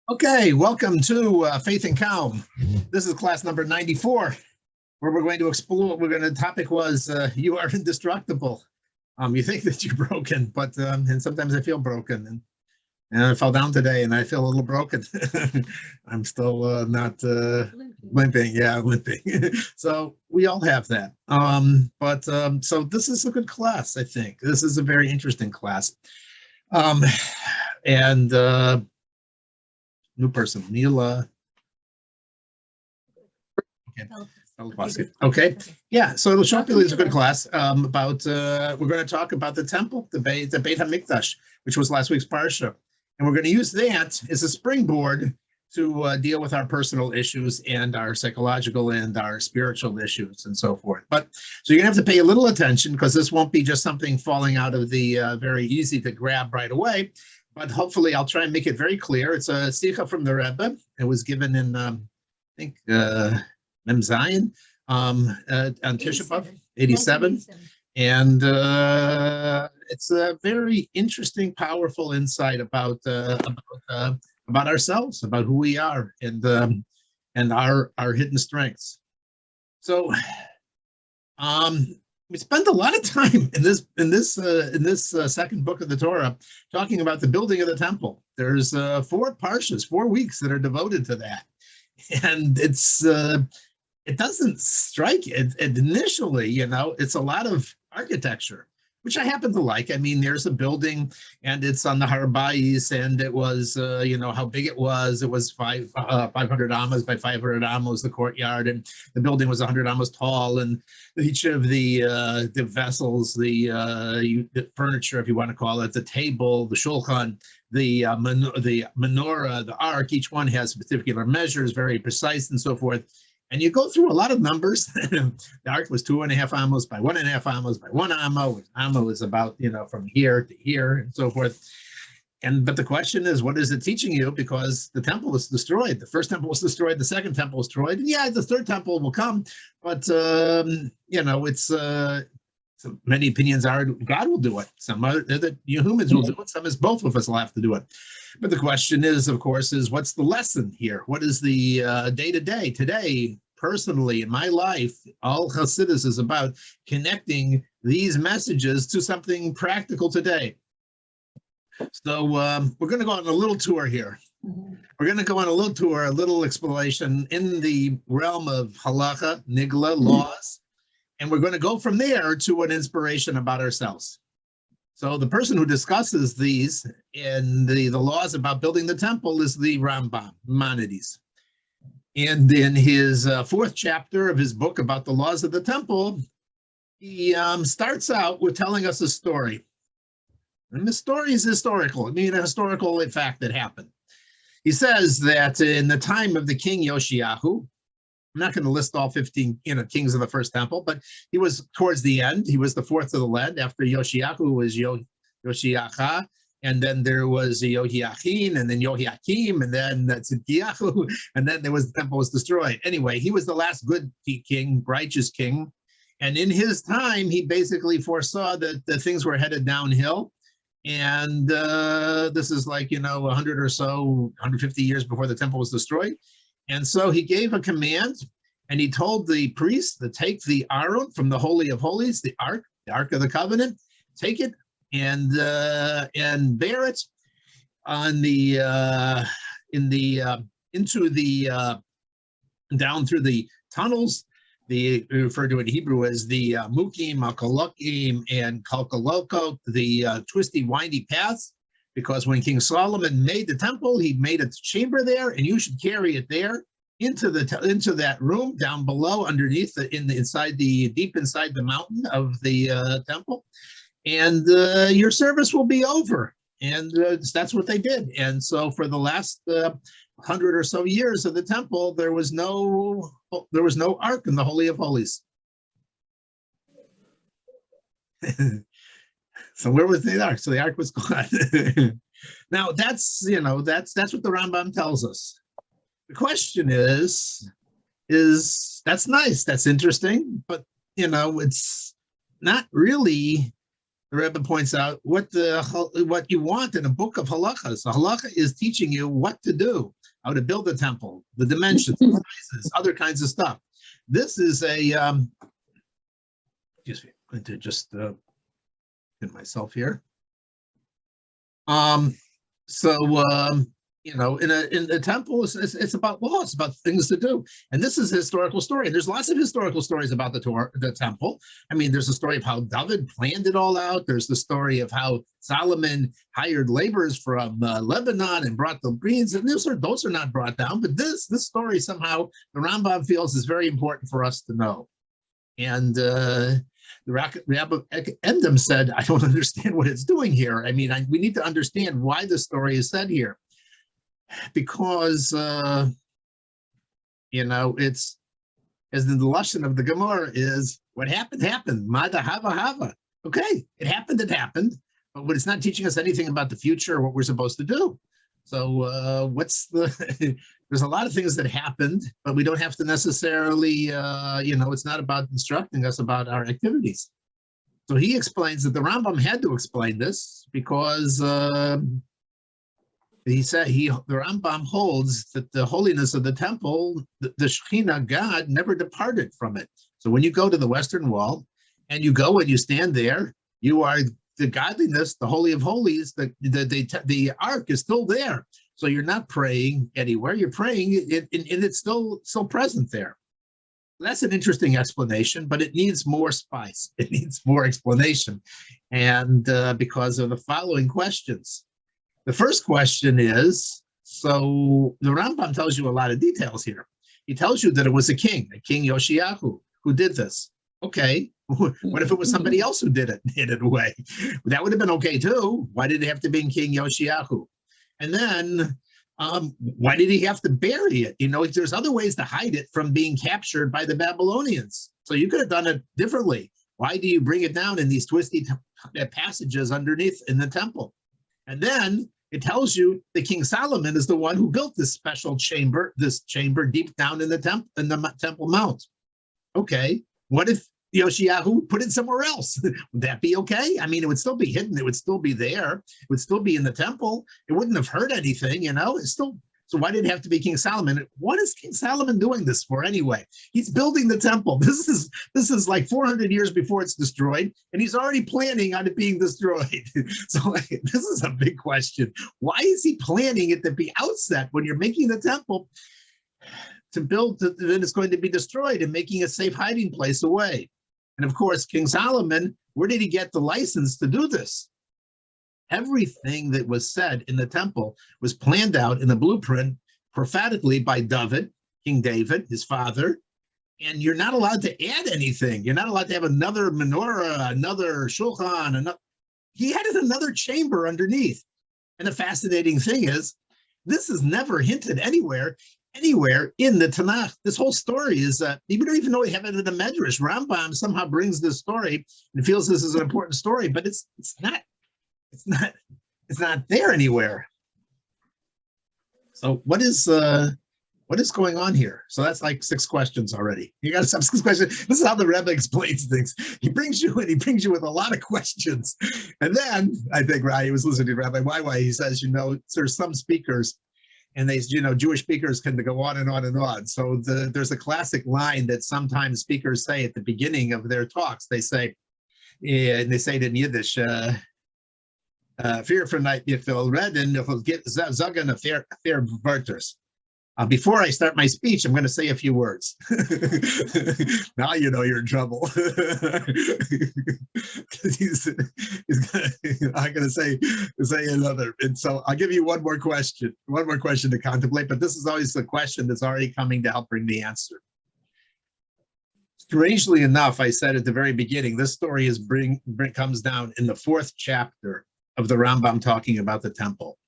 Okay, welcome to Faith and Calm. This is class number 94, where we're going to explore. The topic was you are indestructible. You think that you're broken, but and sometimes I feel broken, and I fell down today, and I feel a little broken. I'm still not limping. Yeah, limping. So we all have that. So this is a good class. I think this is a very interesting class. And New person, Neela. Okay. Yeah. So the Shopili is a good class. We're going to talk about the temple, the Beit HaMikdash, which was last week's parsha, and we're going to use that as a springboard to deal with our personal issues and our psychological and our spiritual issues and so forth. So you're going to have to pay a little attention, because this won't be just something falling out of the very easy to grab right away. But hopefully I'll try and make it very clear. It's a sikha from the Rebbe. It was given in, I think, Mem Zion on Tisha B'Av, 87. And it's a very interesting, powerful insight about ourselves, about who we are, and our hidden strengths. So we spend a lot of time in this second book of the Torah talking about the building of the temple. There's 4 parshas, 4 weeks that are devoted to that, and it doesn't strike it initially. It's a lot of architecture, which I happen to like. I mean, there's a building, and it's on the Har Bayis, and it was, how big it was. It was 500 amos by 500 amos, the courtyard, and the building was 100 amos tall, and each of the vessels, the furniture, if you want to call it, the table, the shulchan, the menorah, the ark, each one has particular measures, very precise and so forth. And you go through a lot of numbers. The ark was 2.5 amos by 1.5 amos by 1 amo. Amo is about, from here to here and so forth. But the question is, what is it teaching you? Because the temple was destroyed. The first temple was destroyed. The second temple was destroyed. And yeah, the third temple will come. But, it's many opinions are God will do it. Some are that humans will do it. Some is both of us will have to do it. But the question is, of course, what's the lesson here? What is the day-to-day? Today, personally, in my life, all Hasidus is about connecting these messages to something practical today. So we're going to go on a little tour here. We're going to go on a little tour, a little exploration in the realm of halacha, nigla, laws, and we're going to go from there to an inspiration about ourselves. So the person who discusses these in the laws about building the temple is the Rambam, Maimonides. And in his 4th chapter of his book about the laws of the temple, he starts out with telling us a story. And the story is historical. I mean, a historical fact that happened. He says that in the time of the king Yoshiyahu, I'm not going to list all 15, kings of the first temple, but he was towards the end. He was the 4th of the lead. After Yoshiyahu was Yoshiacha, and then there was Yohiachin, and then Yohiakim, and then Tzidkiyahu, and then the temple was destroyed. Anyway, he was the last good king, righteous king, and in his time, he basically foresaw that the things were headed downhill. And this is like, 100 or so, 150 years before the temple was destroyed. And so he gave a command, and he told the priests to take the Aron from the Holy of Holies, the Ark of the Covenant, take it and bear it on down through the tunnels. They refer to it in Hebrew as the Mukim, Makalokim, and Kalkaloko, the twisty, windy paths. Because when King Solomon made the temple, he made a chamber there, and you should carry it there into that room down below, underneath deep inside the mountain of the temple, and your service will be over. And that's what they did. And so for the last 100 or so years of the temple, there was no ark in the Holy of Holies. So where was the ark? So the ark was gone. Now that's what the Rambam tells us. The question is that's nice, that's interesting, but it's not really the Rebbe points out what you want in a book of halachas. The halacha is teaching you what to do, how to build a temple, the dimensions, the sizes, other kinds of stuff. This is a excuse me, I'm going to just get myself here. You know, in a temple, it's about law, it's about things to do. And this is a historical story. And there's lots of historical stories about the temple. I mean, there's a story of how David planned it all out. There's the story of how Solomon hired laborers from Lebanon and brought the beans. And those are not brought down. But this story somehow the Rambam feels is very important for us to know. And the Rabbi Endem said, I don't understand what it's doing here. I mean, we need to understand why the story is said here. Because, you know, it's, as the Lashon of the Gemara is, what happened, happened. Mada hava hava. Okay, it happened. But it's not teaching us anything about the future or what we're supposed to do. So there's a lot of things that happened, but we don't have to necessarily, you know, it's not about instructing us about our activities. So he explains that the Rambam had to explain this because he said the Rambam holds that the holiness of the temple, the Shekhinah, God, never departed from it. So when you go to the Western Wall and you go and you stand there, you are the godliness, the Holy of Holies, the Ark is still there. So you're not praying anywhere. You're praying, and it's still present there. That's an interesting explanation, but it needs more spice. It needs more explanation, and because of the following questions. The first question is, so the Rambam tells you a lot of details here. He tells you that it was a king Yoshiyahu, who did this. Okay, what if it was somebody else who did it in a way? That would have been okay too. Why did it have to be King Yoshiyahu? And then why did he have to bury it? You know, there's other ways to hide it from being captured by the Babylonians. So you could have done it differently. Why do you bring it down in these twisty passages underneath in the temple? And then it tells you that King Solomon is the one who built this special chamber, deep down in the Temple Mount. Okay, what if Yoshiyahu put it somewhere else? Would that be okay? I mean, it would still be hidden. It would still be there. It would still be in the temple. It wouldn't have hurt anything, you know? It's still. So why did it have to be King Solomon? What is King Solomon doing this for anyway? He's building the temple. This is like 400 years before it's destroyed, and he's already planning on it being destroyed. So this is a big question. Why is he planning it to be outset when you're making the temple to build that it's going to be destroyed and making a safe hiding place away? And of course, King Solomon, where did he get the license to do this? Everything that was said in the temple was planned out in the blueprint prophetically by David, King David, his father. And you're not allowed to add anything. You're not allowed to have another menorah, another shulchan. He added another chamber underneath. And the fascinating thing is, this is never hinted anywhere in the Tanakh. This whole story is, we don't even know we have it in the Medrash. Rambam somehow brings this story and feels this is an important story, but it's not there anywhere. So what is going on here? So that's like 6 questions already. You got some 6 questions. This is how the Rebbe explains things. He brings you with a lot of questions. And then I think I was listening to Rabbi Wai. He says, you know, there's some speakers, and they, you know, Jewish speakers can go on and on and on. So there's a classic line that sometimes speakers say at the beginning of their talks. They say, and they say it in Yiddish, fear for night if will read and if will get zagan a fair verters. Before I start my speech, I'm going to say a few words. Now you know you're in trouble. I'm going to say another. And so I'll give you one more question to contemplate, but this is always the question that's already coming to help bring the answer. Strangely enough, I said at the very beginning, this story comes down in the 4th chapter of the Rambam talking about the temple.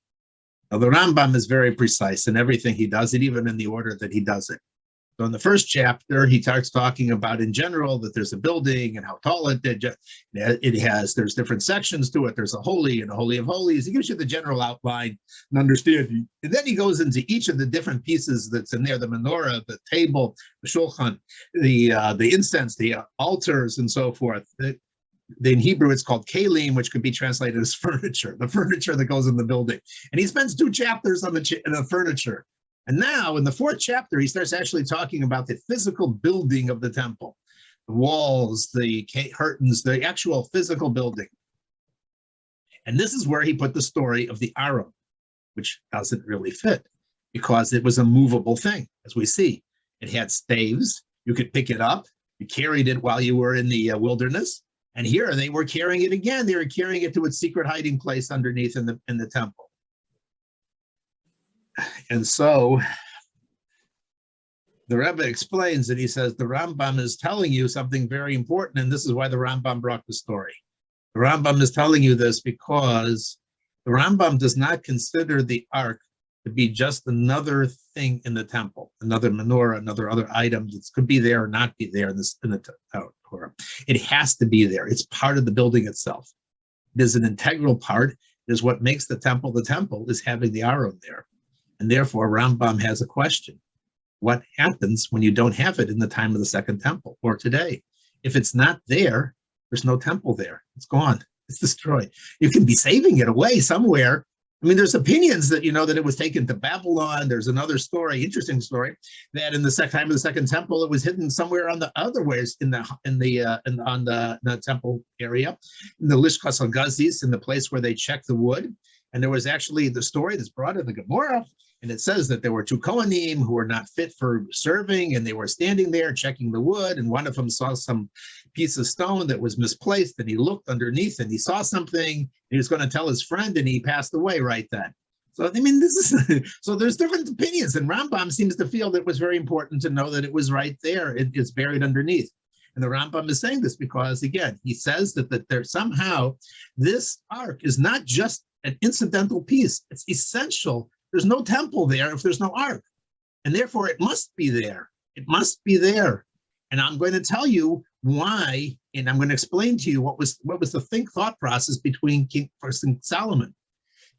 Now, the Rambam is very precise in everything he does it, even in the order that he does it. So in the 1st chapter, he starts talking about in general that there's a building and how tall it has. There's different sections to it. There's a holy and a holy of holies. He gives you the general outline and understanding. And then he goes into each of the different pieces that's in there, the menorah, the table, the shulchan, the incense, the altars, and so forth. In Hebrew, it's called kalim, which could be translated as furniture, the furniture that goes in the building. And he spends 2 chapters on the furniture. And now in the 4th chapter, he starts actually talking about the physical building of the temple, the walls, the curtains, the actual physical building. And this is where he put the story of the aron, which doesn't really fit because it was a movable thing, as we see. It had staves. You could pick it up. You carried it while you were in the wilderness. And here they were carrying it again. They were carrying it to its secret hiding place underneath in the temple. And so the Rebbe explains, and he says, the Rambam is telling you something very important, and this is why the Rambam brought the story. The Rambam is telling you this because the Rambam does not consider the ark to be just another thing in the temple, another menorah, another other item that could be there or not be there in the Torah. It has to be there. It's part of the building itself. It is an integral part. It is what makes the temple is having the aron there. And therefore, Rambam has a question. What happens when you don't have it in the time of the Second Temple or today? If it's not there, there's no temple there. It's gone. It's destroyed. You can be saving it away somewhere. I mean, there's opinions that, that it was taken to Babylon. There's another story, interesting story, that in the time of the Second Temple, it was hidden somewhere on the other ways on the temple area, in the Lishkas Hagazis, in the place where they check the wood. And there was actually the story that's brought in the Gemara, and it says that there were 2 Kohanim who were not fit for serving, and they were standing there checking the wood, and one of them saw some piece of stone that was misplaced, and he looked underneath and he saw something, and he was going to tell his friend, and he passed away right then. So, I mean, this is, so there's different opinions, and Rambam seems to feel that it was very important to know that it was right there. It's buried underneath. And the Rambam is saying this because, again, he says that there's somehow this ark is not just an incidental piece. It's essential. There's no temple there if there's no ark. And therefore, it must be there. It must be there. And I'm going to tell you why, and I'm going to explain to you what was the thought process between King Solomon.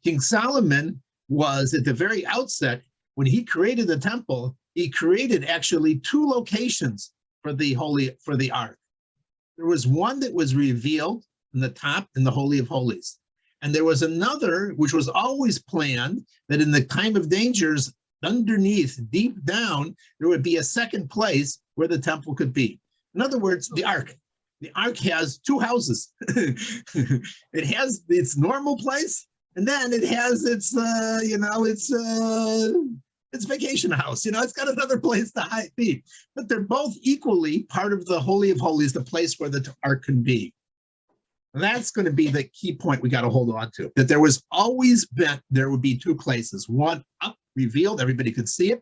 King Solomon was, at the very outset, when he created the temple, he created actually 2 locations for the ark. There was one that was revealed in the top in the Holy of Holies. And there was another, which was always planned, that in the time of dangers, underneath, deep down, there would be a second place where the temple could be. In other words, the ark. The ark has 2 houses. It has its normal place, and then it has its vacation house. It's got another place to be. But they're both equally part of the Holy of Holies, the place where the ark can be. That's going to be the key point we got to hold on to, that there was always been, there would be 2 places, one up, revealed, everybody could see it.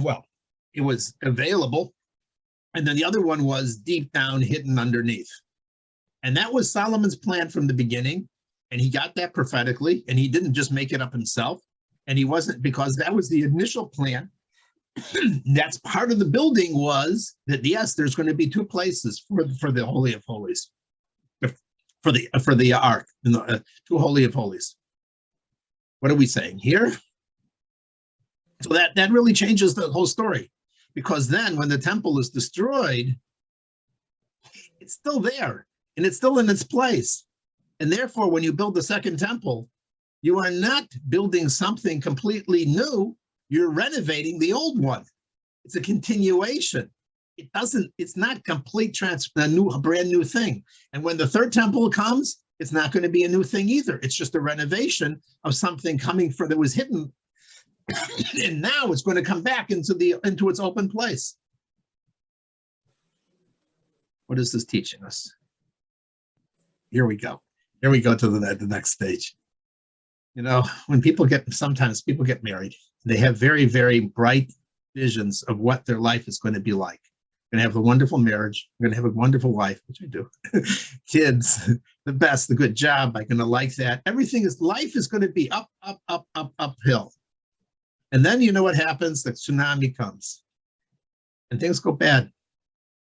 Well, it was available. And then the other one was deep down, hidden underneath. And that was Solomon's plan from the beginning. And he got that prophetically, and he didn't just make it up himself. And he wasn't, because that was the initial plan. That's part of the building, was that, yes, there's going to be 2 places for the Holy of Holies. For the ark, in the 2 Holy of Holies. What are we saying here? So that really changes the whole story, because then when the temple is destroyed, it's still there and it's still in its place. And therefore, when you build the second temple, you are not building something completely new. You're renovating the old one. It's a continuation. It's not complete a brand new thing. And when the third temple comes, it's not going to be a new thing either. It's just a renovation of something that was hidden. And now it's going to come back into its open place. What is this teaching us? Here we go. Here we go to the next stage. When sometimes people get married, they have very, very bright visions of what their life is going to be like. Going to have a wonderful marriage. I'm going to have a wonderful life, which I do. Kids, the best, the good job. I'm going to like that. Life is going to be up, uphill. And then you know what happens? The tsunami comes and things go bad.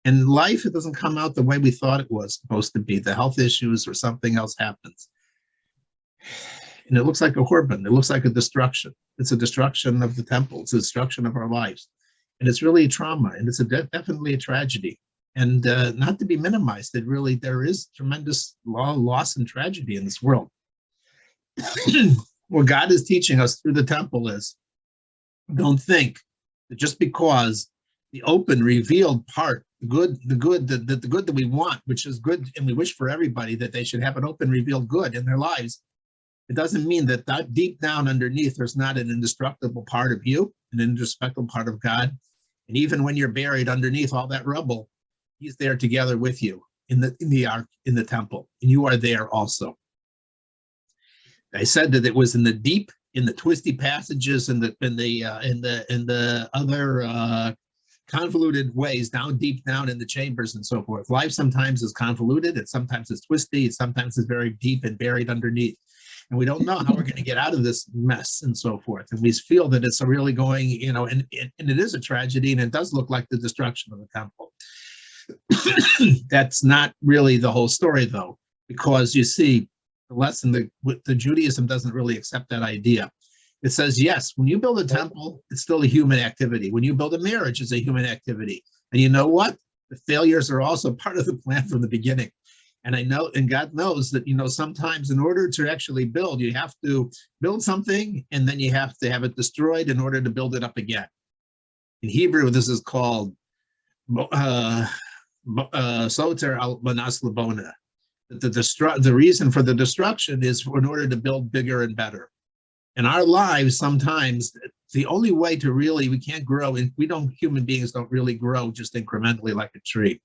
And life, it doesn't come out the way we thought it was supposed to be. The health issues or something else happens. And it looks like a korban. It looks like a destruction. It's a destruction of the temple. It's a destruction of our lives. And it's really a trauma, and it's definitely a tragedy. and not to be minimized. That really there is tremendous loss and tragedy in this world. What God is teaching us through the temple is, don't think that just because the open, revealed part, the good that we want, which is good, and we wish for everybody that they should have an open, revealed good in their lives, it doesn't mean that deep down underneath there's not an indestructible part of you, an indestructible part of God. And even when you're buried underneath all that rubble, He's there together with you in the ark, in the temple, and you are there also. I said that it was in the deep, in the twisty passages, in the other convoluted ways, down deep down in the chambers and so forth. Life sometimes is convoluted, and sometimes it's twisty, sometimes it's very deep and buried underneath. And we don't know how we're going to get out of this mess and so forth. And we feel that it's really going, and it is a tragedy, and it does look like the destruction of the temple. That's not really the whole story, though, because you see, the lesson, the Judaism doesn't really accept that idea. It says, yes, when you build a temple, it's still a human activity. When you build a marriage, it's a human activity. And you know what? The failures are also part of the plan from the beginning. And I know, and God knows that, sometimes in order to actually build, you have to build something, and then you have to have it destroyed in order to build it up again. In Hebrew, this is called soter al manas labona. The reason for the destruction is in order to build bigger and better. In our lives, sometimes the only way to really, we can't grow, and human beings don't really grow just incrementally like a tree.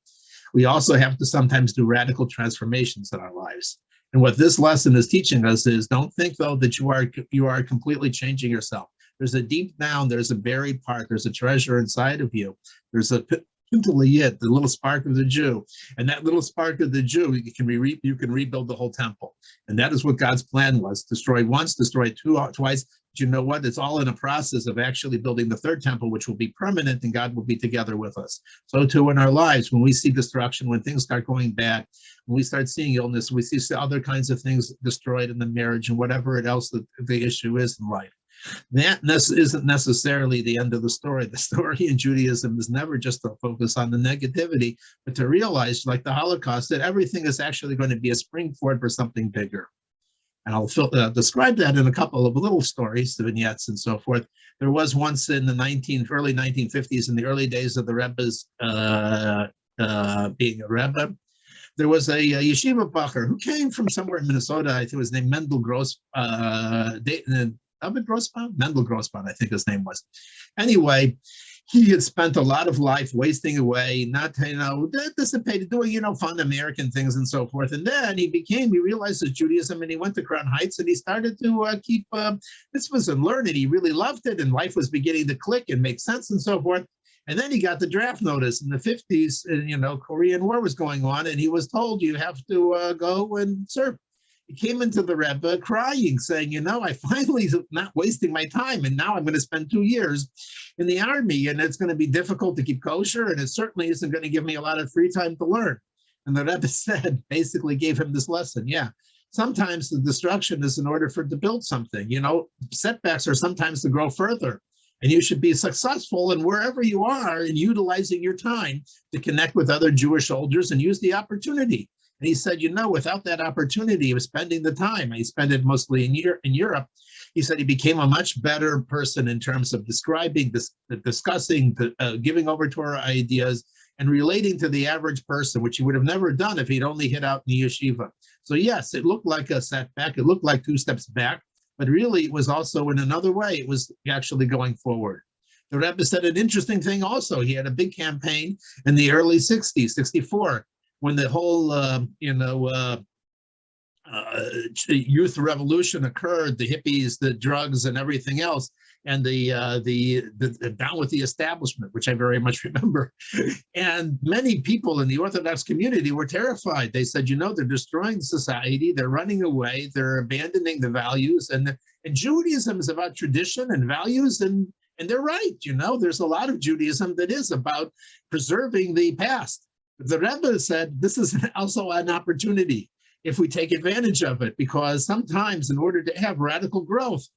We also have to sometimes do radical transformations in our lives. And what this lesson is teaching us is, don't think, though, that you are completely changing yourself. There's a deep down, there's a buried part, there's a treasure inside of you. There's a the little spark of the Jew, and that little spark of the Jew, you can rebuild the whole temple. And that is what God's plan was: destroy once, destroy twice. But you know what? It's all in a process of actually building the third temple, which will be permanent, and God will be together with us. So too in our lives, when we see destruction, when things start going bad, when we start seeing illness, we see other kinds of things destroyed in the marriage and whatever else the issue is in life. That isn't necessarily the end of the story. The story in Judaism is never just to focus on the negativity, but to realize, like the Holocaust, that everything is actually going to be a springboard for something bigger. And I'll describe that in a couple of little stories, the vignettes and so forth. There was once in the early 1950s, in the early days of the Rebbe's being a Rebbe, there was a yeshiva bacher who came from somewhere in Minnesota. I think it was named Mendel Grossbaum, I think his name was. Anyway, he had spent a lot of life wasting away, not, dissipated, doing, fun American things and so forth. And then he realized his Judaism, and he went to Crown Heights, and he started to keep mitzvahs and learn it. He really loved it, and life was beginning to click and make sense and so forth. And then he got the draft notice in the 50s, and, Korean War was going on, and he was told, you have to go and serve. He came into the Rebbe crying, saying, I finally not wasting my time, and now I'm going to spend 2 years in the army, and it's going to be difficult to keep kosher, and it certainly isn't going to give me a lot of free time to learn. And the Rebbe basically gave him this lesson. Yeah, sometimes the destruction is in order to build something. Setbacks are sometimes to grow further. And you should be successful in wherever you are in utilizing your time to connect with other Jewish soldiers and use the opportunity. And he said, without that opportunity of spending the time, I spent it mostly in Europe. He said he became a much better person in terms of describing, discussing, giving over Torah ideas, and relating to the average person, which he would have never done if he'd only hit out in the yeshiva. So yes, it looked like a setback. It looked like 2 steps back, but really it was also in another way. It was actually going forward. The Rebbe said an interesting thing also. He had a big campaign in the early 60s, 64, when the whole, youth revolution occurred, the hippies, the drugs, and everything else, and the down with the establishment, which I very much remember. And many people in the Orthodox community were terrified. They said, they're destroying society, they're running away, they're abandoning the values, and Judaism is about tradition and values, and they're right. There's a lot of Judaism that is about preserving the past. The Rebbe said this is also an opportunity if we take advantage of it, because sometimes in order to have radical growth,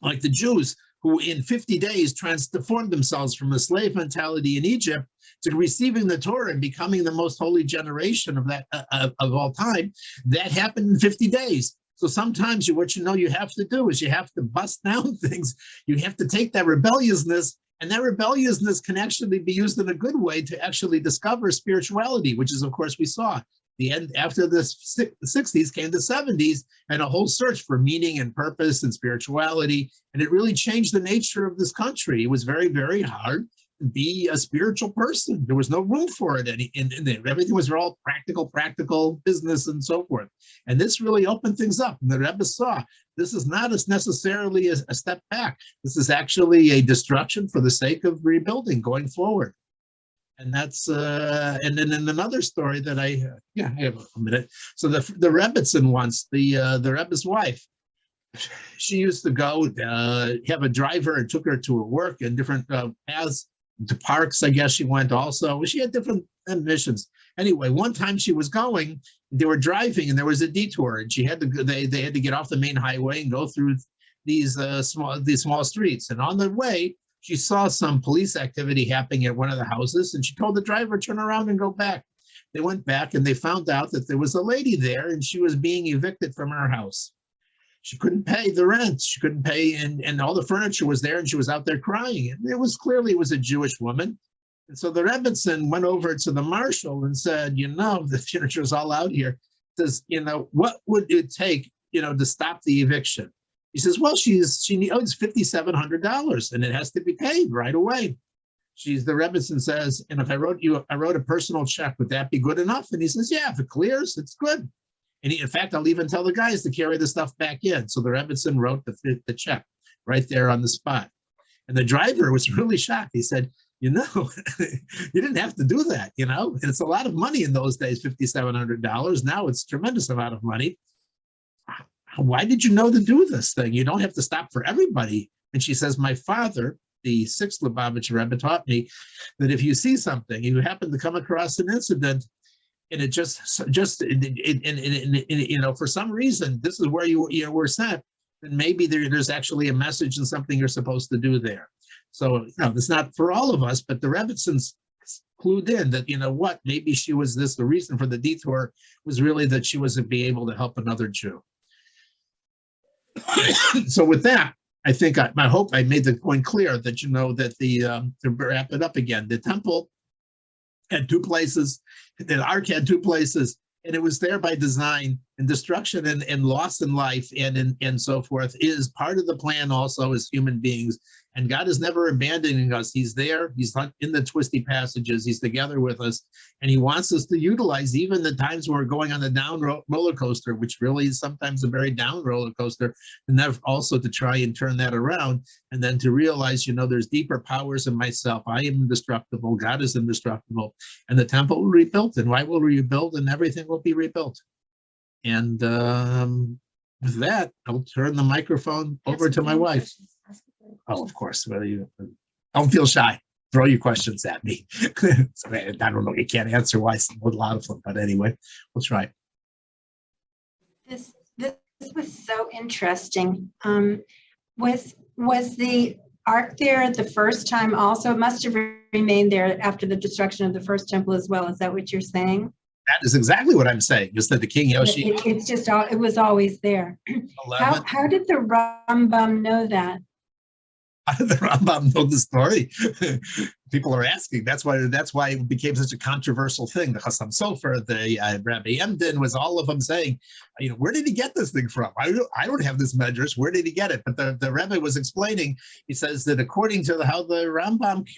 like the Jews who in 50 days transformed themselves from a slave mentality in Egypt to receiving the Torah and becoming the most holy generation of that of all time. That happened in 50 days. So sometimes what you have to do is you have to bust down things. You have to take that rebelliousness, and that rebelliousness can actually be used in a good way to actually discover spirituality, which is, of course, we saw. The end after the 60s came the 70s and a whole search for meaning and purpose and spirituality. And it really changed the nature of this country. It was very, very hard to be a spiritual person. There was no room for it. Everything was all practical business and so forth. And this really opened things up. And the Rebbe saw this is not necessarily a step back. This is actually a destruction for the sake of rebuilding going forward. And that's and then in another story that I have a minute. So the Rebbitzin once, the Rebbe's wife, she used to go have a driver and took her to her work and different paths to parks. I guess she went also. She had different missions. Anyway, one time she was going, they were driving and there was a detour, and she had to they had to get off the main highway and go through these small streets. And on the way, she saw some police activity happening at one of the houses, and she told the driver, turn around and go back. They went back and they found out that there was a lady there and she was being evicted from her house. She couldn't pay the rent. She couldn't pay, and all the furniture was there, and she was out there crying. And it was a Jewish woman. And so the Rebbitzin went over to the marshal and said, the furniture is all out here. Says, what would it take, to stop the eviction? He says, well, she owes $5,700 and it has to be paid right away. The Rebbitzin says, and if I wrote a personal check, would that be good enough? And he says, yeah, if it clears, it's good. And in fact, I'll even tell the guys to carry the stuff back in. So the Rebbitzin wrote the check right there on the spot. And the driver was really shocked. He said, you didn't have to do that, And it's a lot of money in those days, $5,700. Now it's a tremendous amount of money. Why did you know to do this thing? You don't have to stop for everybody. And she says, my father, the sixth Lubavitcher Rebbe, taught me that if you see something, you happen to come across an incident, and it for some reason, this is where you were sent, then maybe there's actually a message and something you're supposed to do there. So, it's not for all of us, but the Rebbitzins clued in that, maybe she was the reason for the detour was really that she was to be able to help another Jew. So with that, I think I hope I made the point clear that to wrap it up again, the temple had two places, the ark had two places, and it was there by design. And destruction and loss in life and so forth is part of the plan also as human beings. And God is never abandoning us. He's there. He's not in the twisty passages. He's together with us. And he wants us to utilize even the times when we're going on the down roller coaster, which really is sometimes a very down roller coaster, and then also to try and turn that around. And then to realize, there's deeper powers in myself. I am indestructible. God is indestructible. And the temple will be rebuilt. And why will we rebuild? And everything will be rebuilt. And with that, I'll turn the microphone over to my wife. Oh, of course. Well, don't feel shy. Throw your questions at me. I don't know. You can't answer why a lot of them, but anyway, we'll try. This was so interesting. Was the ark there the first time also? It must have remained there after the destruction of the first temple as well. Is that what you're saying? That is exactly what I'm saying. Just that the King Yoshi. It's just it was always there. How did the Rambam know that? How did the Rambam know the story? People are asking. That's why it became such a controversial thing. The Chassam Sofer, the Rabbi Emden, was all of them saying, where did he get this thing from? I don't have this measures. Where did he get it? But the Rebbe was explaining. He says that according to how the Rambam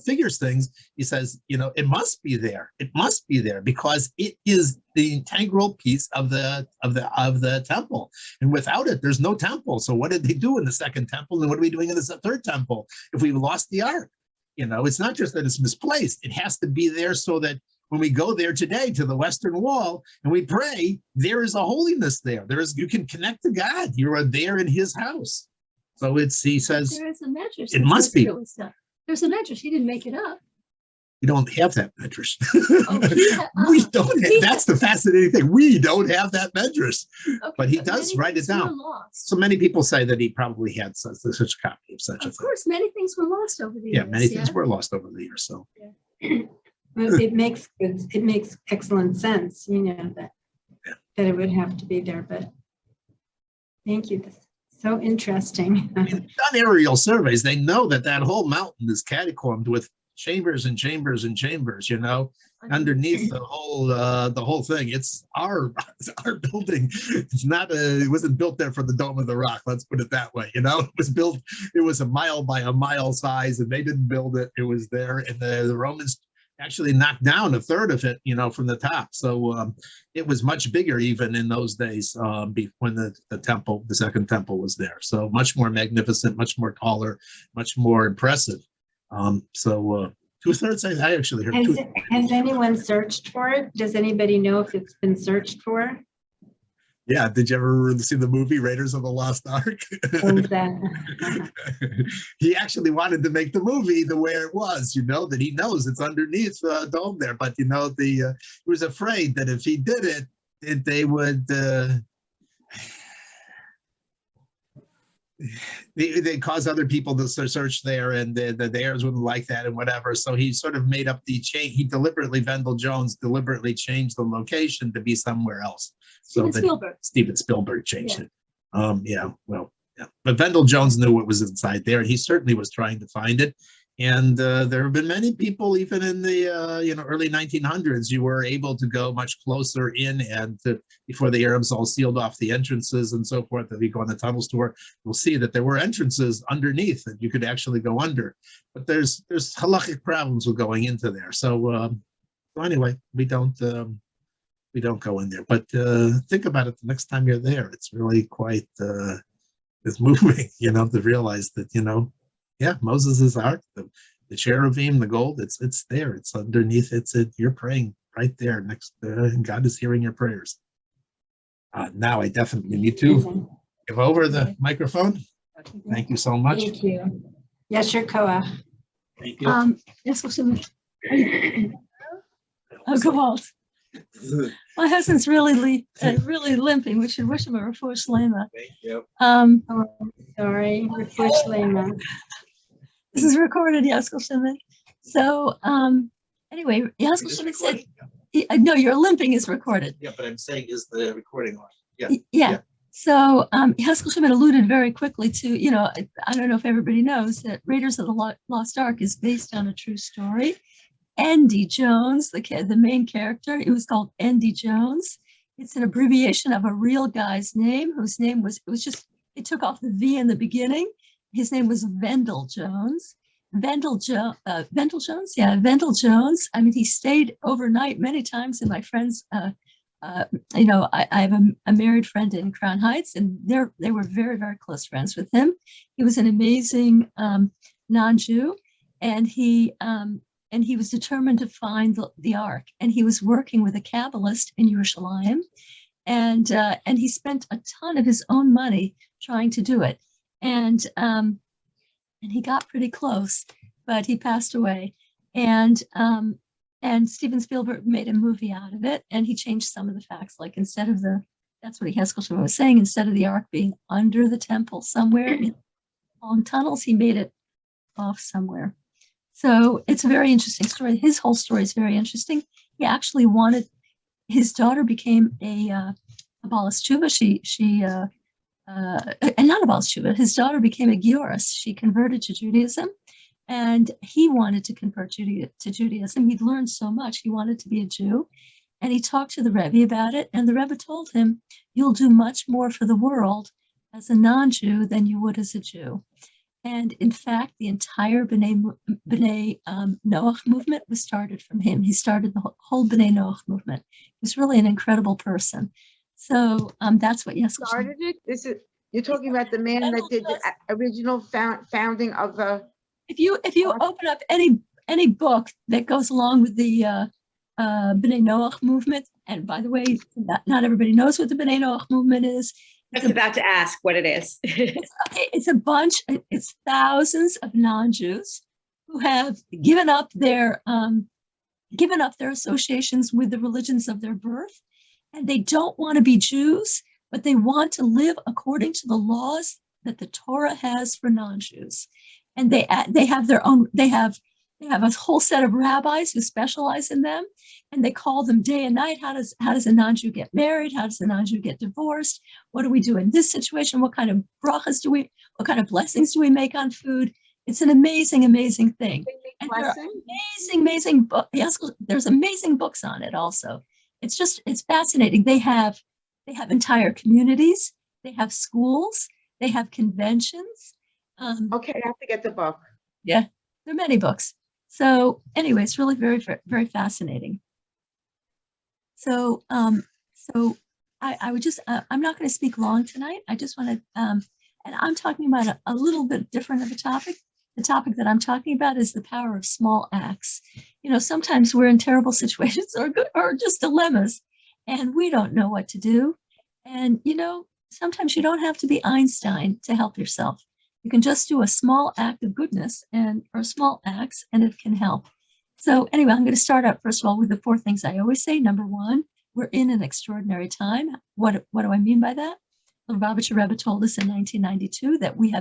figures things, he says, it must be there. It must be there because it is the integral piece of the temple. And without it, there's no temple. So what did they do in the second temple? And what are we doing in the third temple if we've lost the ark? It's not just that it's misplaced. It has to be there so that when we go there today to the Western Wall and we pray, there is a holiness there. You can connect to God. You are there in his house. So he says, there is a measure. It must be. There's a measure. He didn't make it up. We don't have that medrash. Oh, We don't. That's the fascinating thing. We don't have that medrash, okay, but he does write it down. So many people say that he probably had such a copy of such a thing. Of course, many things were lost over the years. Yeah, many things were lost over the years. So Well, it makes excellent sense, that it would have to be there. But thank you. That's so interesting. I mean, they've done aerial surveys. They know that whole mountain is catacombed with chambers and chambers and chambers, underneath the whole thing. It's our building. It wasn't built there for the Dome of the Rock. Let's put it that way. It was a mile by a mile size, and they didn't build it. It was there, and the Romans actually knocked down a third of it, from the top. So it was much bigger even in those days when the second temple was there. So much more magnificent, much more taller, much more impressive. So 2/3, I actually heard. Has anyone searched for it? Does anybody know if it's been searched for? Yeah, did you ever see the movie Raiders of the Lost Ark? He actually wanted to make the movie the way it was, that he knows it's underneath the dome there, but he was afraid that if he did it, they would they cause other people to search there, and the heirs wouldn't like that and whatever. So he sort of made up the chain. Vendell Jones deliberately changed the location to be somewhere else. Steven Spielberg changed it. Yeah. But Vendell Jones knew what was inside there, and he certainly was trying to find it. And there have been many people, even in the early 1900s, you were able to go much closer in, and before the Arabs all sealed off the entrances and so forth. If you go on the tunnels tour, you'll see that there were entrances underneath that you could actually go under. But there's halachic problems with going into there. So anyway, we don't go in there. But think about it the next time you're there. It's really quite it's moving, to realize that yeah, Moses' ark, the cherubim, the gold, it's there. It's underneath. You're praying right there next. God is hearing your prayers. Now I definitely need to give over the microphone. Thank you so much. Thank you. Yasher Koach. Thank you. Yes, Gewalt. My husband's really limping. We should wish him a refuah shlema. Thank you. Sorry, refuah shlema. This is recorded, Yaskol Shimon. So anyway, Yaskol Shimon said, no, your limping is recorded. Yeah, but I'm saying, is the recording on? Yeah. So Yaskol Shimon alluded very quickly to, I don't know if everybody knows that Raiders of the Lost Ark is based on a true story. Andy Jones, the main character, it was called Andy Jones. It's an abbreviation of a real guy's name, whose name it took off the V in the beginning. His name was Vendell Jones. Vendell Jones. I mean, he stayed overnight many times in my friend's. I have a married friend in Crown Heights, and they were very, very close friends with him. He was an amazing non-Jew, and he was determined to find the Ark. And he was working with a Kabbalist in Yerushalayim, and he spent a ton of his own money trying to do it. And he got pretty close, but he passed away. And Steven Spielberg made a movie out of it, and he changed some of the facts. Like that's what Yaskol Shimon was saying. Instead of the ark being under the temple somewhere in long tunnels, he made it off somewhere. So it's a very interesting story. His whole story is very interesting. He actually his daughter became a Balas Tshuva. And not about Shuva, his daughter became a Gioris. She converted to Judaism, and he wanted to convert to Judaism. He'd learned so much. He wanted to be a Jew, and he talked to the Rebbe about it, and the Rebbe told him, you'll do much more for the world as a non-Jew than you would as a Jew. And in fact, the entire B'nai Noach movement was started from him. He started the whole B'nai Noach movement. He was really an incredible person. So that's what Yaskol started it. You're talking about the man that did the original founding of the. If you open up any book that goes along with the B'nai Noach movement, and by the way, not everybody knows what the B'nai Noach movement is. I was about to ask what it is. It's thousands of non-Jews who have given up their given up their associations with the religions of their birth, and they don't want to be Jews, but they want to live according to the laws that the Torah has for non-Jews. And they have their own, they have a whole set of rabbis who specialize in them, and they call them day and night. How does a non-Jew get married? How does a non-Jew get divorced? What do we do in this situation? What kind of brachas what kind of blessings do we make on food? It's an amazing, amazing thing. And there are amazing books. Yes, there's amazing books on it also. It's fascinating. They have entire communities. They have schools. They have conventions. Okay, I have to get the book. Yeah, there are many books. So anyway, it's really very, very fascinating. So, I would just, I'm not going to speak long tonight. I just want to, and I'm talking about a little bit different of a topic. The topic that I'm talking about is the power of small acts. Sometimes we're in terrible situations or just dilemmas, and we don't know what to do. And, sometimes you don't have to be Einstein to help yourself. You can just do a small act of goodness or small acts, and it can help. So anyway, I'm going to start out, first of all, with the 4 things I always say. Number 1, we're in an extraordinary time. What do I mean by that? The Lubavitcher Rebbe told us in 1992 that we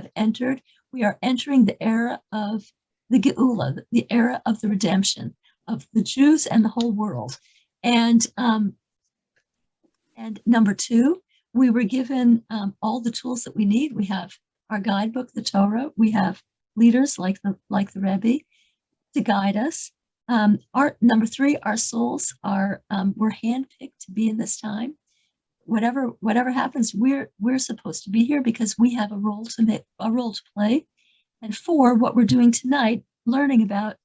are entering the era of the Geula, the era of the redemption of the Jews and the whole world. And number 2, we were given all the tools that we need. We have our guidebook, the Torah. We have leaders like the Rebbe to guide us. Number 3, our souls we're handpicked to be in this time. Whatever happens, we're supposed to be here because we have a role to play. And 4, what we're doing tonight, learning about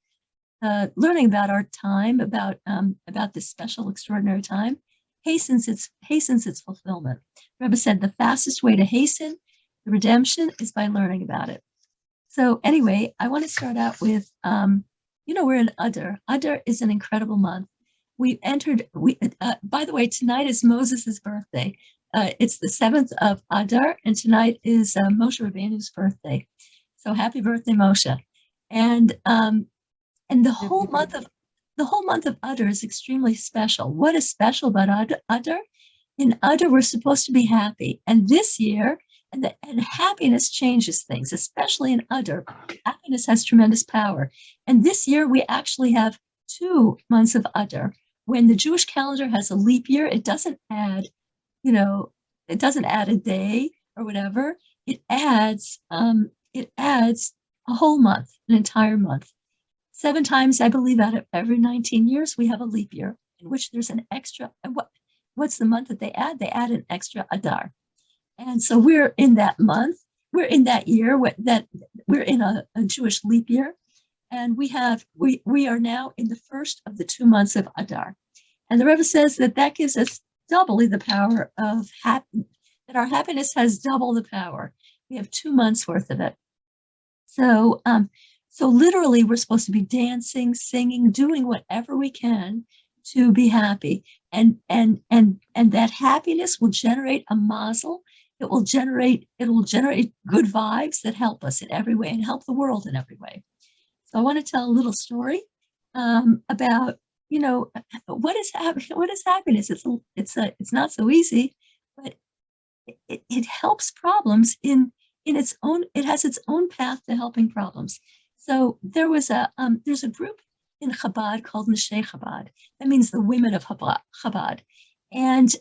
our time, about this special, extraordinary time, hastens its fulfillment. Rebbe said the fastest way to hasten the redemption is by learning about it. So anyway, I want to start out with, we're in Adar. Adar is an incredible month. By the way, tonight is Moses' birthday. It's the 7th of Adar, and tonight is Moshe Rabbeinu's birthday. So happy birthday, Moshe. And the whole month of Adar is extremely special. What is special about Adar? In Adar, we're supposed to be happy. And this year, and happiness changes things, especially in Adar. Happiness has tremendous power. And this year, we actually have 2 months of Adar. When the Jewish calendar has a leap year, it doesn't add a day or whatever. It adds a whole month, an entire month. 7 times, I believe, out of every 19 years, we have a leap year in which there's an extra. And what's the month that they add? They add an extra Adar. And so we're in that month. We're in that year that we're in a Jewish leap year. And we are now in the first of the 2 months of Adar. And the Rebbe says that gives us doubly the power of happiness, that our happiness has double the power. We have 2 months worth of it. So literally we're supposed to be dancing, singing, doing whatever we can to be happy. And that happiness will generate a mazel. It will generate good vibes that help us in every way and help the world in every way. So I want to tell a little story about, what is happiness? It's not so easy, but it helps problems in its own. It has its own path to helping problems. So there's a group in Chabad called Neshei Chabad. That means the women of Chabad, and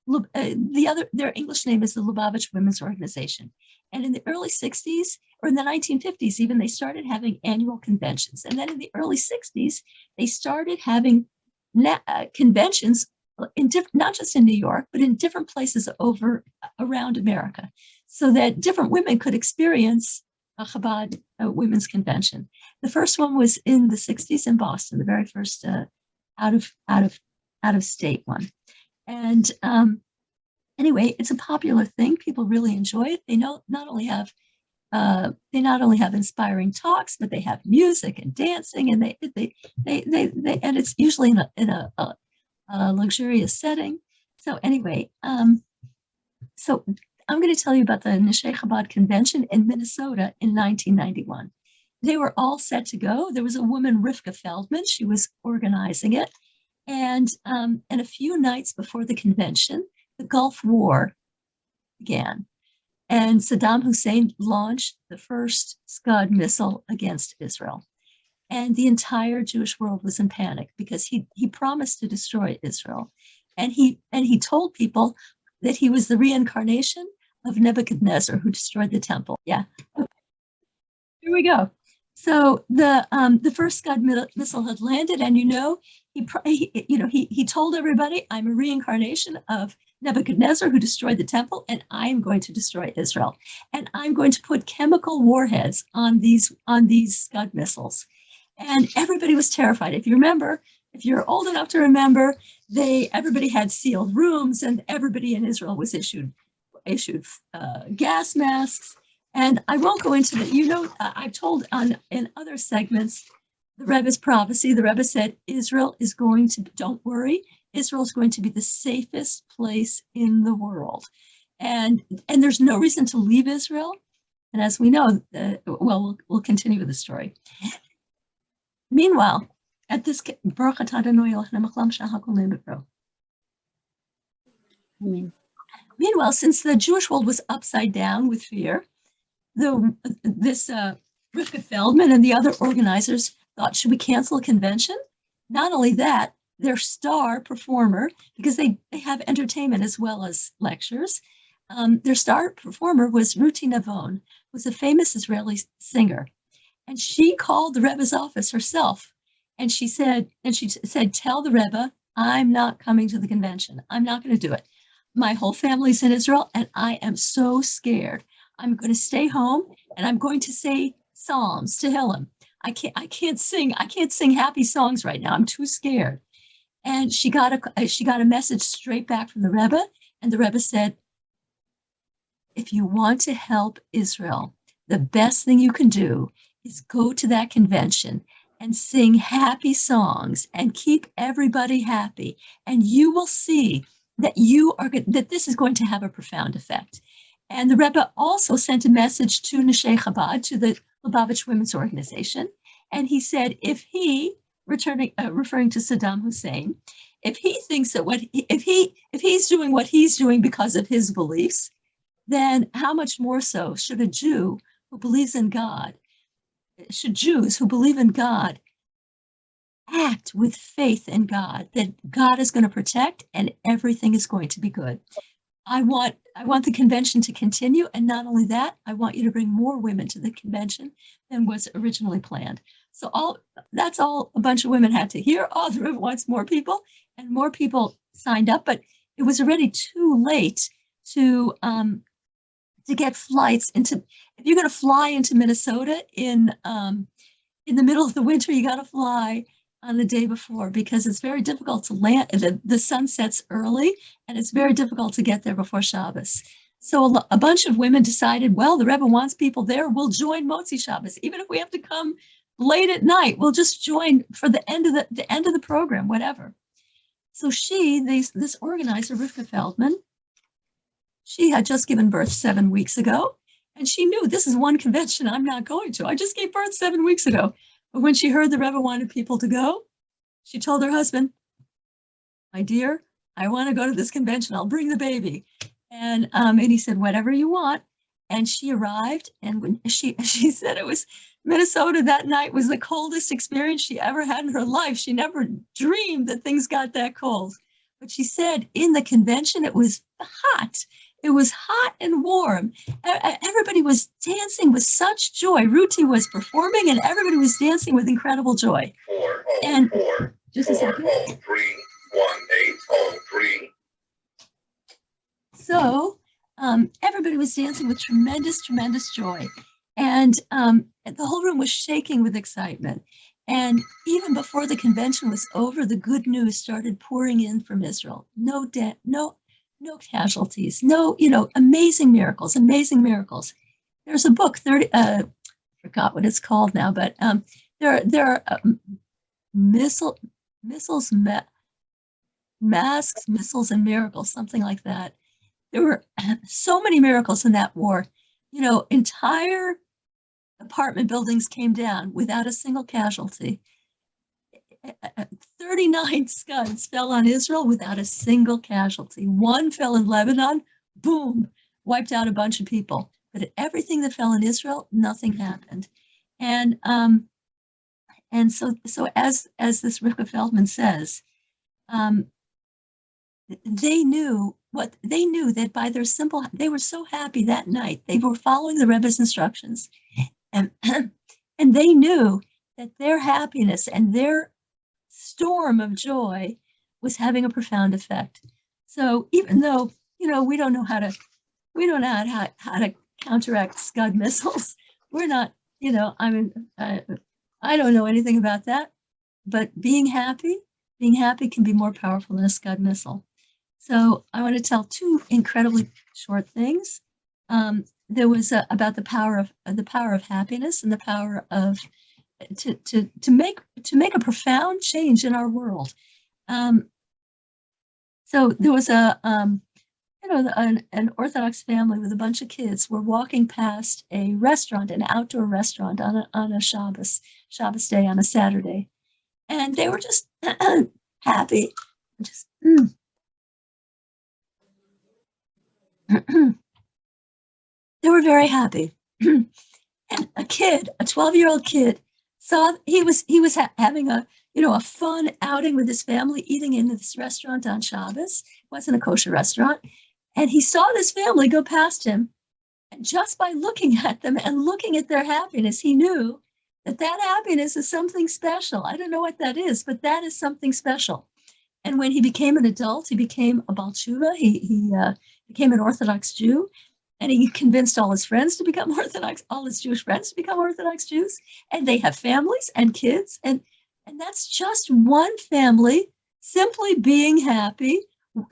their English name is the Lubavitch Women's Organization. And in the early 60s, or in the 1950s even, they started having annual conventions. And then in the early 60s, they started having conventions not just in New York, but in different places around America, so that different women could experience a Chabad women's convention. The first one was in the 60s in Boston, the very first out of state one. And anyway, it's a popular thing. People really enjoy it. They not only have inspiring talks, but they have music and dancing, and they and it's usually in a luxurious setting. So anyway, so I'm going to tell you about the Neshei Chabad convention in Minnesota in 1991. they were all set to go. There was a woman, Rivka Feldman, she was organizing it. And a few nights before the convention, the Gulf War began. And Saddam Hussein launched the first Scud missile against Israel. And the entire Jewish world was in panic because he promised to destroy Israel. And he told people that he was the reincarnation of Nebuchadnezzar, who destroyed the temple. Yeah. Here we go. So the first Scud missile had landed, and he told everybody, "I'm a reincarnation of Nebuchadnezzar, who destroyed the temple, and I'm going to destroy Israel, and I'm going to put chemical warheads on these Scud missiles." And everybody was terrified. If you remember, if you're old enough to remember, everybody had sealed rooms, and everybody in Israel was issued gas masks. And I won't go into that. I've told in other segments, the Rebbe's prophecy. The Rebbe said, Israel is going to, don't worry, Israel is going to be the safest place in the world. And there's no reason to leave Israel. And as we know, we'll continue with the story. Meanwhile, at this, meanwhile, since the Jewish world was upside down with fear, Rivka Feldman and the other organizers thought, should we cancel a convention? Not only that, their star performer, because they have entertainment as well as lectures, their star performer was Ruti Navon, was a famous Israeli singer. And she called the Rebbe's office herself. And she said, tell the Rebbe, I'm not coming to the convention. I'm not going to do it. My whole family's in Israel, and I am so scared. I'm going to stay home, and I'm going to say psalms to Tehillim. I can't sing happy songs right now. I'm too scared. And she got a message straight back from the Rebbe, and the Rebbe said, if you want to help Israel, the best thing you can do is go to that convention and sing happy songs and keep everybody happy, and you will see that that this is going to have a profound effect. And the Rebbe also sent a message to Neshei Chabad, to the Lubavitch Women's Organization, and he said, if he, referring to Saddam Hussein, if he thinks that if he's doing what he's doing because of his beliefs, then how much more so should a Jew who believes in God? Should Jews who believe in God act with faith in God, that God is going to protect and everything is going to be good? I want the convention to continue, and not only that, I want you to bring more women to the convention than was originally planned. So that's all a bunch of women had to hear. Oh, the Rebbe wants more people, and more people signed up, but it was already too late to get flights into. If you're going to fly into Minnesota in the middle of the winter, you got to fly on the day before, because it's very difficult to land. The sun sets early, and it's very difficult to get there before Shabbos. So a bunch of women decided, well, the Rebbe wants people there. We'll join Motzi Shabbos, even if we have to come late at night. We'll just join for the end of the program, whatever. So this organizer, Rivka Feldman, she had just given birth 7 weeks ago, and she knew, this is one convention I'm not going to. I just gave birth 7 weeks ago. But when she heard the Rebbe wanted people to go, she told her husband, my dear, I want to go to this convention. I'll bring the baby. And he said, whatever you want. And she arrived, and when she said it was Minnesota that night was the coldest experience she ever had in her life. She never dreamed that things got that cold. But she said in the convention, it was hot. It was hot and warm. Everybody was dancing with such joy. Ruti was performing, and everybody was dancing with incredible joy. Just a second. 31803. So everybody was dancing with tremendous, tremendous joy. And the whole room was shaking with excitement. And even before the convention was over, the good news started pouring in from Israel. No casualties, amazing miracles, amazing miracles. There's a book, forgot what it's called now, but there are masks, missiles, and miracles, something like that. There were so many miracles in that war. Entire apartment buildings came down without a single casualty. 39 Scuds fell on Israel without a single casualty. One fell in Lebanon, boom, wiped out a bunch of people. But everything that fell in Israel, nothing happened. And so as this Rivka Feldman says, they knew that by their simple, they were so happy that night. They were following the Rebbe's instructions, and and they knew that their happiness and their storm of joy was having a profound effect. So even though, we don't know how to counteract Scud missiles, we're not, I don't know anything about that, but being happy can be more powerful than a Scud missile. So I want to tell two incredibly short things. There was about the power of happiness and the power of to make a profound change in our world. So there was an Orthodox family with a bunch of kids were walking past a restaurant, an outdoor restaurant on a Shabbos day, on a Saturday, and they were just happy, just they were very happy. And a 12-year-old kid, saw he was having a fun outing with his family, eating in this restaurant on Shabbos. It wasn't a kosher restaurant. And he saw this family go past him. And just by looking at them and looking at their happiness, he knew that happiness is something special. I don't know what that is, but that is something special. And when he became an adult, he became a Baal Tshuva. He became an Orthodox Jew. And he convinced all his friends to become Orthodox, all his Jewish friends to become Orthodox Jews. And they have families and kids. And that's just one family simply being happy,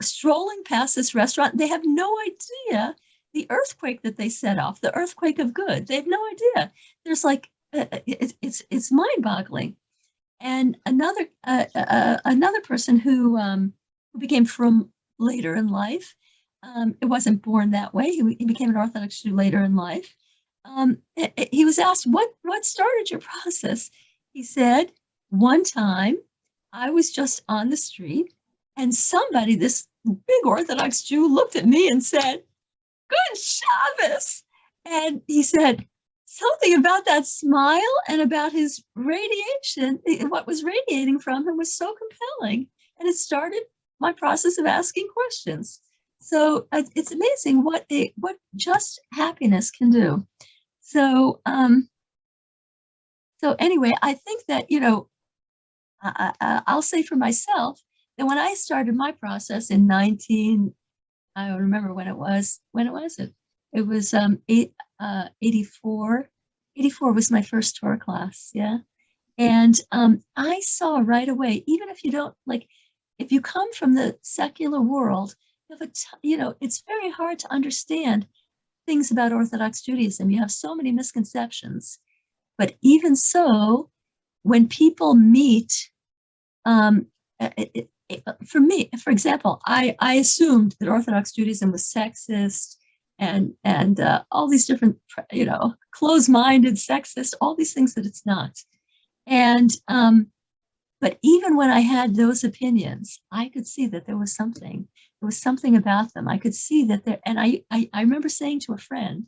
strolling past this restaurant. They have no idea the earthquake that they set off, the earthquake of good. They have no idea. There's like, it's mind-boggling. And another person who became frum later in life, it wasn't born that way. He became an Orthodox Jew later in life. He was asked, what started your process? He said, one time I was just on the street and somebody, this big Orthodox Jew, looked at me and said, "Good Shabbos." And he said something about that smile and about his radiation, what was radiating from him was so compelling. And it started my process of asking questions. So it's amazing what just happiness can do. So anyway, I think that I'll say for myself that when I started my process in I don't remember when it was. When was it? It was 84. 84 was my first Torah class, yeah. And I saw right away, even if you don't if you come from the secular world, it's very hard to understand things about Orthodox Judaism. You have so many misconceptions. But even so, when people meet, for me, for example, I assumed that Orthodox Judaism was sexist and all these different, closed-minded, sexist, all these things that it's not. And but even when I had those opinions, I could see that there was something about them. I could see that and I remember saying to a friend,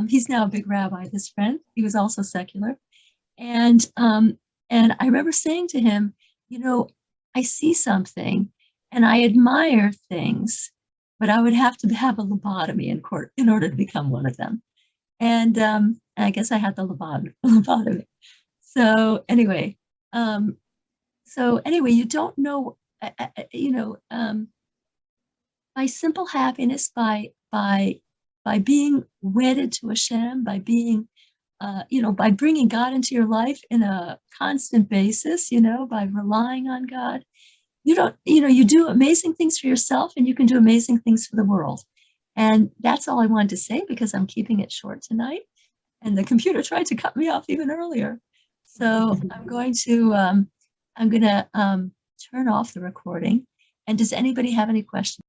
he's now a big rabbi, this friend, he was also secular. And I remember saying to him, I see something and I admire things, but I would have to have a lobotomy in order to become one of them. And I guess I had the lobotomy. So anyway, you don't know, by simple happiness, by being wedded to Hashem, by being, by bringing God into your life in a constant basis, by relying on God, you do amazing things for yourself and you can do amazing things for the world. And that's all I wanted to say because I'm keeping it short tonight. And the computer tried to cut me off even earlier. So I'm going to turn off the recording. And does anybody have any questions?